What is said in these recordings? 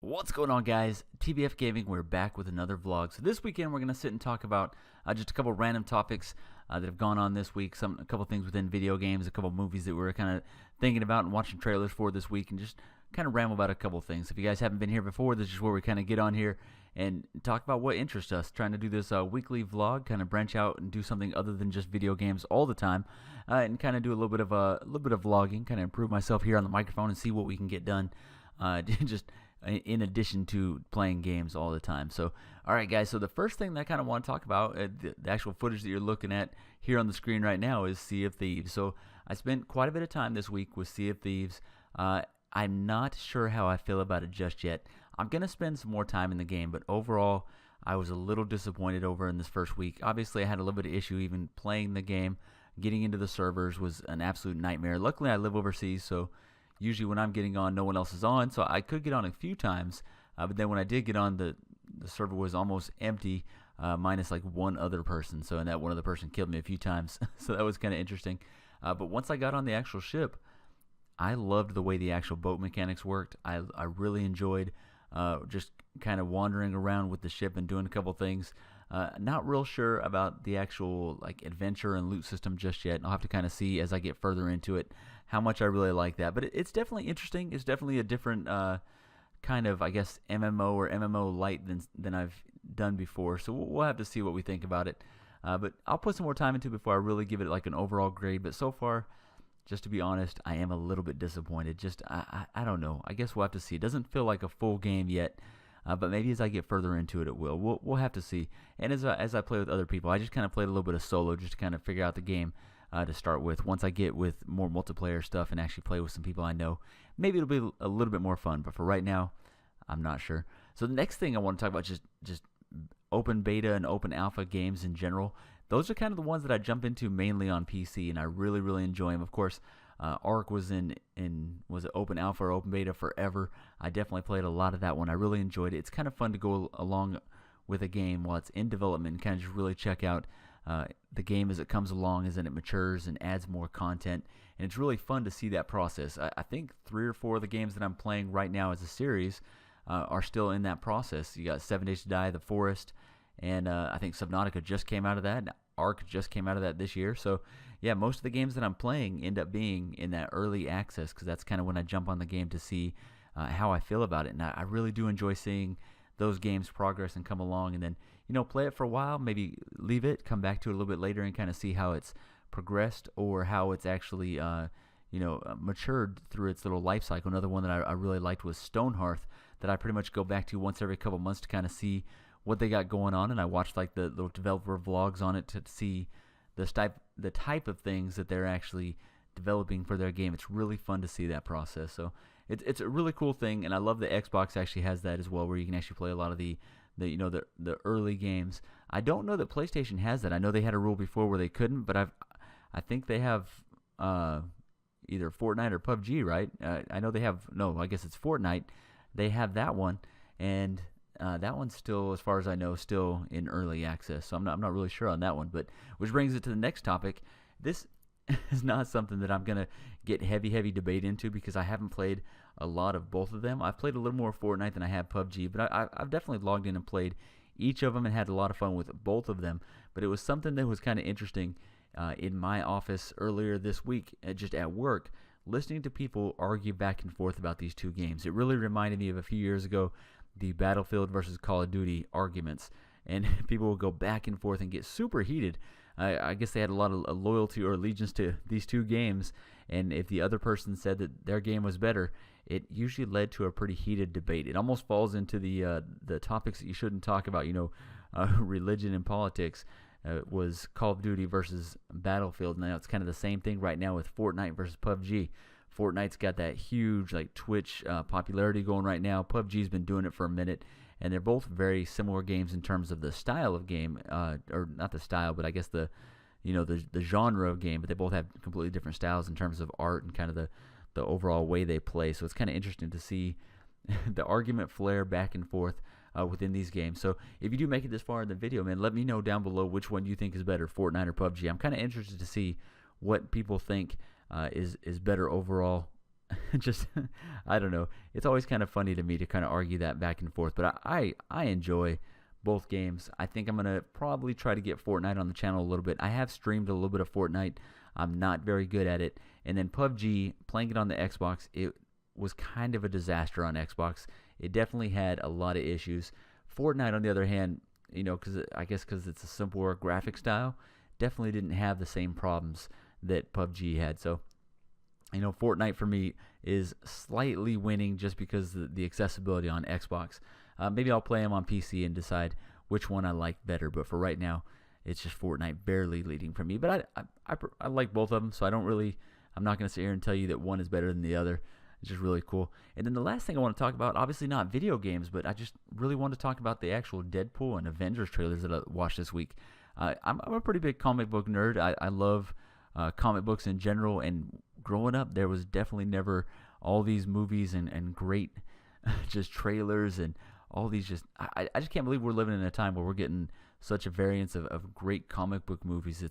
What's going on, guys? TBF Gaming, we're back with another vlog. So this weekend we're going to sit and talk about just a couple random topics that have gone on this week, a couple things within video games, a couple movies that we're kind of thinking about and watching trailers for this week, and just kind of ramble about a couple things. If you guys haven't been here before, this is where we kind of get on here and talk about what interests us, trying to do this weekly vlog, kind of branch out and do something other than just video games all the time, and kind of do a little bit of vlogging, kind of improve myself here on the microphone and see what we can get done. Just in addition to playing games all the time. So, alright guys, so the first thing that I kind of want to talk about, the actual footage that you're looking at here on the screen right now, is Sea of Thieves. So, I spent quite a bit of time this week with Sea of Thieves. I'm not sure how I feel about it just yet. I'm going to spend some more time in the game, but overall, I was a little disappointed over in this first week. Obviously, I had a little bit of issue even playing the game. Getting into the servers was an absolute nightmare. Luckily, I live overseas, so usually when I'm getting on, no one else is on, so I could get on a few times, but then when I did get on, the server was almost empty, minus like one other person, so and that one other person killed me a few times, so that was kind of interesting. But once I got on the actual ship, I loved the way the actual boat mechanics worked. I really enjoyed just kind of wandering around with the ship and doing a couple things. Not real sure about the actual like adventure and loot system just yet. I'll have to kind of see as I get further into it how much I really like that. But it's definitely interesting. It's definitely a different kind of, I guess, MMO or MMO light than I've done before. So we'll have to see what we think about it. But I'll put some more time into it before I really give it like an overall grade. But so far, just to be honest, I am a little bit disappointed. Just I don't know. I guess we'll have to see. It doesn't feel like a full game yet. But maybe as I get further into it, it will. We'll have to see. And as I play with other people, I just kind of played a little bit of solo just to kind of figure out the game to start with. Once I get with more multiplayer stuff and actually play with some people I know, maybe it'll be a little bit more fun. But for right now, I'm not sure. So the next thing I want to talk about just open beta and open alpha games in general. Those are kind of the ones that I jump into mainly on PC, and I really enjoy them. Of course, Ark was was it open alpha or open beta forever. I definitely played a lot of that one. I really enjoyed it. It's kind of fun to go along with a game while it's in development and kind of just really check out the game as it comes along, as it matures and adds more content. And it's really fun to see that process. I think 3 or 4 of the games that I'm playing right now as a series are still in that process. You got 7 Days to Die, The Forest, and I think Subnautica just came out of that. Ark just came out of that this year. So yeah, most of the games that I'm playing end up being in that early access, because that's kind of when I jump on the game to see how I feel about it. And I really do enjoy seeing those games progress and come along, and then play it for a while, maybe leave it, come back to it a little bit later and kind of see how it's progressed or how it's actually matured through its little life cycle. Another one that I really liked was Stonehearth, that I pretty much go back to once every couple months to kind of see what they got going on, and I watched like the little developer vlogs on it to see the type of things that they're actually developing for their game. It's really fun to see that process. So it's a really cool thing, and I love that Xbox actually has that as well, where you can actually play a lot of the early games. I don't know that PlayStation has that. I know they had a rule before where they couldn't, but I think they have either Fortnite or PUBG, right? I know they have, no, I guess it's Fortnite. They have that one, and that one's still, as far as I know, still in early access. So I'm not really sure on that one. But which brings it to the next topic. This is not something that I'm gonna get heavy debate into, because I haven't played a lot of both of them. I've played a little more Fortnite than I have PUBG, but I've definitely logged in and played each of them and had a lot of fun with both of them. But it was something that was kind of interesting in my office earlier this week, just at work, listening to people argue back and forth about these two games. It really reminded me of a few years ago, the Battlefield versus Call of Duty arguments, and people would go back and forth and get super heated. I guess they had a lot of loyalty or allegiance to these two games, and if the other person said that their game was better, it usually led to a pretty heated debate. It almost falls into the topics that you shouldn't talk about, religion and politics. Was Call of Duty versus Battlefield. Now it's kind of the same thing right now with Fortnite versus PUBG. Fortnite's got that huge like Twitch popularity going right now. PUBG's been doing it for a minute, and they're both very similar games in terms of the style of game, or not the style, but I guess the genre of game. But they both have completely different styles in terms of art and kind of the overall way they play. So it's kind of interesting to see the argument flare back and forth within these games. So if you do make it this far in the video, man, let me know down below which one you think is better, Fortnite or PUBG. I'm kind of interested to see what people think is better overall just I don't know. It's always kind of funny to me to kind of argue that back and forth, but I enjoy both games. I think I'm gonna probably try to get Fortnite on the channel a little bit. I have streamed a little bit of Fortnite. I'm not very good at it. And then PUBG, playing it on the Xbox, it was kind of a disaster on Xbox. It definitely had a lot of issues. Fortnite, on the other hand, because I guess because it's a simpler graphic style, definitely didn't have the same problems that PUBG had. So, Fortnite for me is slightly winning just because the accessibility on Xbox. Maybe I'll play them on PC and decide which one I like better. But for right now, it's just Fortnite barely leading for me. But I like both of them, so I'm not going to sit here and tell you that one is better than the other. It's just really cool. And then the last thing I want to talk about, obviously not video games, but I just really want to talk about the actual Deadpool and Avengers trailers that I watched this week. I'm a pretty big comic book nerd. I love comic books in general, and growing up, there was definitely never all these movies and great just trailers and all these I just can't believe we're living in a time where we're getting such a variance of great comic book movies.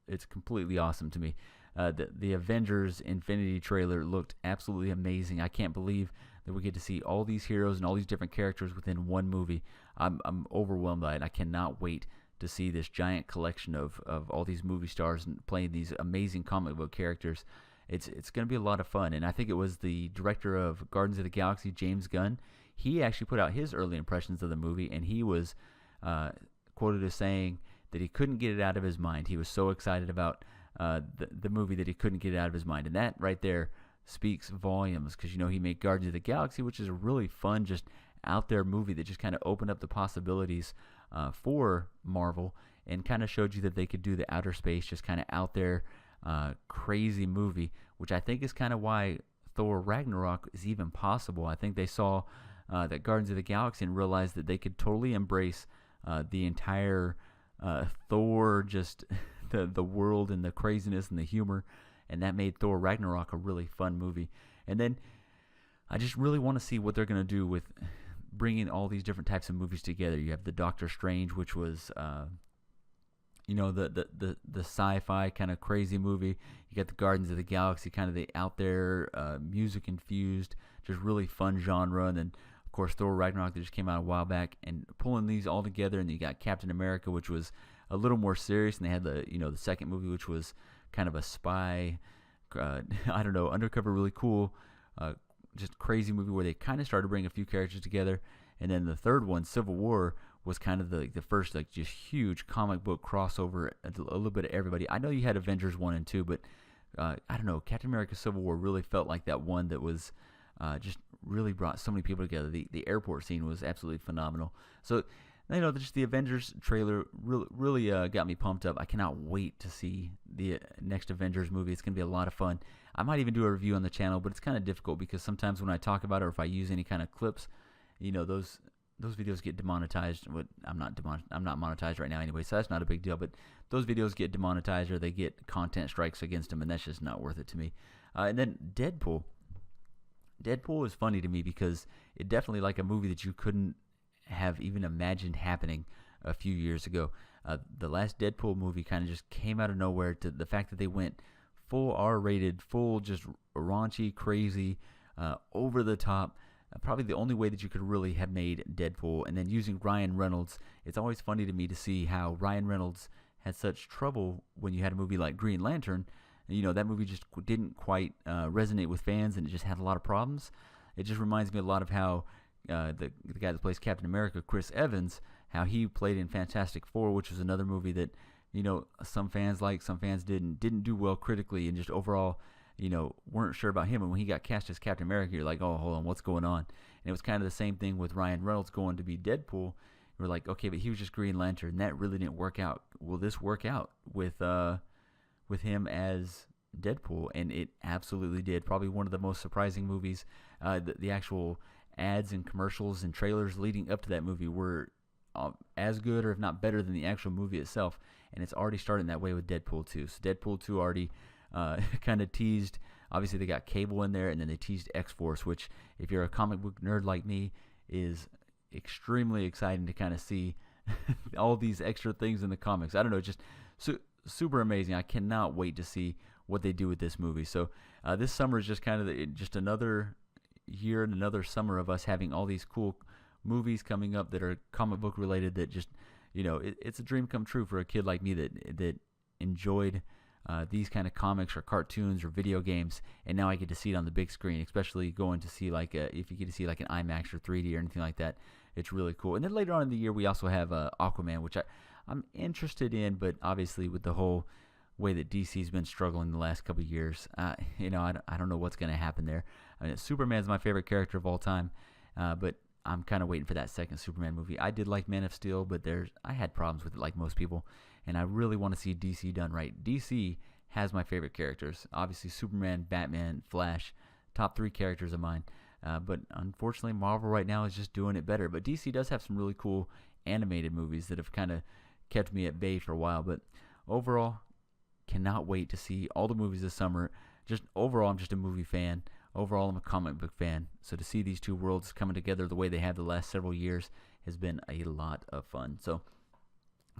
It's completely awesome to me. The Avengers Infinity trailer looked absolutely amazing. I can't believe that we get to see all these heroes and all these different characters within one movie. I'm overwhelmed by it. I cannot wait to see this giant collection of all these movie stars and playing these amazing comic book characters. It's going to be a lot of fun. And I think it was the director of Guardians of the Galaxy, James Gunn. He actually put out his early impressions of the movie, and he was quoted as saying that he couldn't get it out of his mind. He was so excited about the movie that he couldn't get it out of his mind. And that right there speaks volumes, because he made Guardians of the Galaxy, which is a really fun, just out there movie that just kind of opened up the possibilities for Marvel and kind of showed you that they could do the outer space, just kind of out there crazy movie, which I think is kind of why Thor Ragnarok is even possible. I think they saw that Guardians of the Galaxy and realized that they could totally embrace the entire Thor, just the world and the craziness and the humor, and that made Thor Ragnarok a really fun movie. And then I just really want to see what they're going to do with bringing all these different types of movies together. You have the Doctor Strange, which was the sci-fi kind of crazy movie. You got the Guardians of the Galaxy, kind of the out there music infused, just really fun genre. And then of course Thor Ragnarok that just came out a while back, and pulling these all together. And you got Captain America, which was a little more serious, and they had the second movie, which was kind of a spy, undercover, really cool, just crazy movie where they kind of started to bring a few characters together. And then the third one, Civil War, was kind of the first just huge comic book crossover, a little bit of everybody. I know you had Avengers 1 and 2, but Captain America Civil War really felt like that one that was just really brought so many people together. The airport scene was absolutely phenomenal. So just the Avengers trailer really got me pumped up. I cannot wait to see the next Avengers movie. It's going to be a lot of fun. I might even do a review on the channel, but it's kind of difficult because sometimes when I talk about it, or if I use any kind of clips, those videos get demonetized. I'm not monetized right now anyway, so that's not a big deal. But those videos get demonetized, or they get content strikes against them, and that's just not worth it to me. And then Deadpool. Deadpool is funny to me because it definitely like a movie that you couldn't have even imagined happening a few years ago. The last Deadpool movie kind of just came out of nowhere, to the fact that they went full R-rated, full just raunchy, crazy, over the top. Probably the only way that you could really have made Deadpool. And then using Ryan Reynolds, it's always funny to me to see how Ryan Reynolds had such trouble when you had a movie like Green Lantern. That movie just didn't quite resonate with fans, and it just had a lot of problems. It just reminds me a lot of how the guy that plays Captain America, Chris Evans, how he played in Fantastic Four, which was another movie that some fans liked, some fans didn't do well critically, and just overall weren't sure about him. And when he got cast as Captain America, you're like, oh, hold on, what's going on? And it was kind of the same thing with Ryan Reynolds going to be Deadpool. We're like, okay, but he was just Green Lantern, and that really didn't work out. Will this work out with him as Deadpool? And it absolutely did. Probably one of the most surprising movies. The actual ads and commercials and trailers leading up to that movie were as good, or if not better, than the actual movie itself. And it's already starting that way with Deadpool 2. So Deadpool 2 already kind of teased. Obviously, they got Cable in there, and then they teased X-Force, which, if you're a comic book nerd like me, is extremely exciting to kind of see all these extra things in the comics. I don't know, just super amazing. I cannot wait to see what they do with this movie. So this summer is just kind of just another year and another summer of us having all these cool movies coming up that are comic book related, that just, it's a dream come true for a kid like me that enjoyed these kind of comics or cartoons or video games, and now I get to see it on the big screen, especially going to see if you get to see like an IMAX or 3D or anything like that. It's really cool. And then later on in the year, we also have Aquaman, which I'm interested in, but obviously with the whole way that DC's been struggling the last couple of years, I don't know what's going to happen there. I mean, Superman's my favorite character of all time, but I'm kind of waiting for that second Superman movie. I did like Man of Steel, but I had problems with it like most people, and I really want to see DC done right. DC has my favorite characters. Obviously, Superman, Batman, Flash, top 3 characters of mine. But unfortunately, Marvel right now is just doing it better. But DC does have some really cool animated movies that have kind of kept me at bay for a while. But overall, cannot wait to see all the movies this summer. Just overall, I'm just a movie fan. Overall, I'm a comic book fan. So to see these two worlds coming together the way they have the last several years has been a lot of fun. So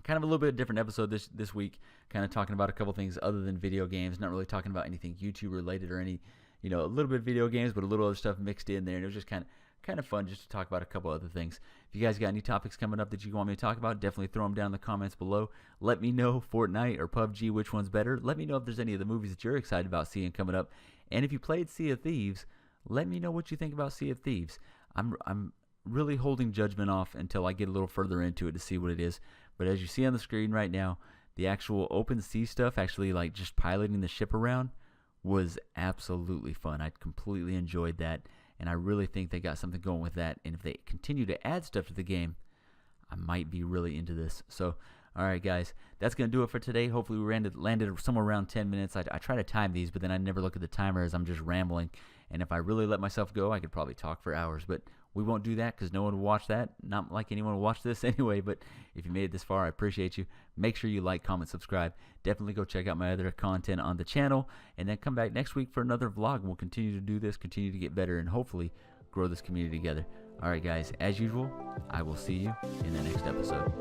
kind of a little bit different episode this week, kind of talking about a couple things other than video games, not really talking about anything YouTube related or any, a little bit of video games, but a little other stuff mixed in there. And it was just kind of fun just to talk about a couple other things. If you guys got any topics coming up that you want me to talk about, definitely throw them down in the comments below. Let me know, Fortnite or PUBG, which one's better. Let me know if there's any of the movies that you're excited about seeing coming up. And if you played Sea of Thieves, let me know what you think about Sea of Thieves. I'm really holding judgment off until I get a little further into it to see what it is. But as you see on the screen right now, the actual open sea stuff, actually like just piloting the ship around, was absolutely fun. I completely enjoyed that, and I really think they got something going with that. And if they continue to add stuff to the game, I might be really into this. So, all right, guys, that's going to do it for today. Hopefully we landed somewhere around 10 minutes. I try to time these, but then I never look at the timer as I'm just rambling. And if I really let myself go, I could probably talk for hours. But we won't do that because no one will watch that. Not like anyone will watch this anyway. But if you made it this far, I appreciate you. Make sure you like, comment, subscribe. Definitely go check out my other content on the channel. And then come back next week for another vlog. And we'll continue to do this, continue to get better, and hopefully grow this community together. All right, guys, as usual, I will see you in the next episode.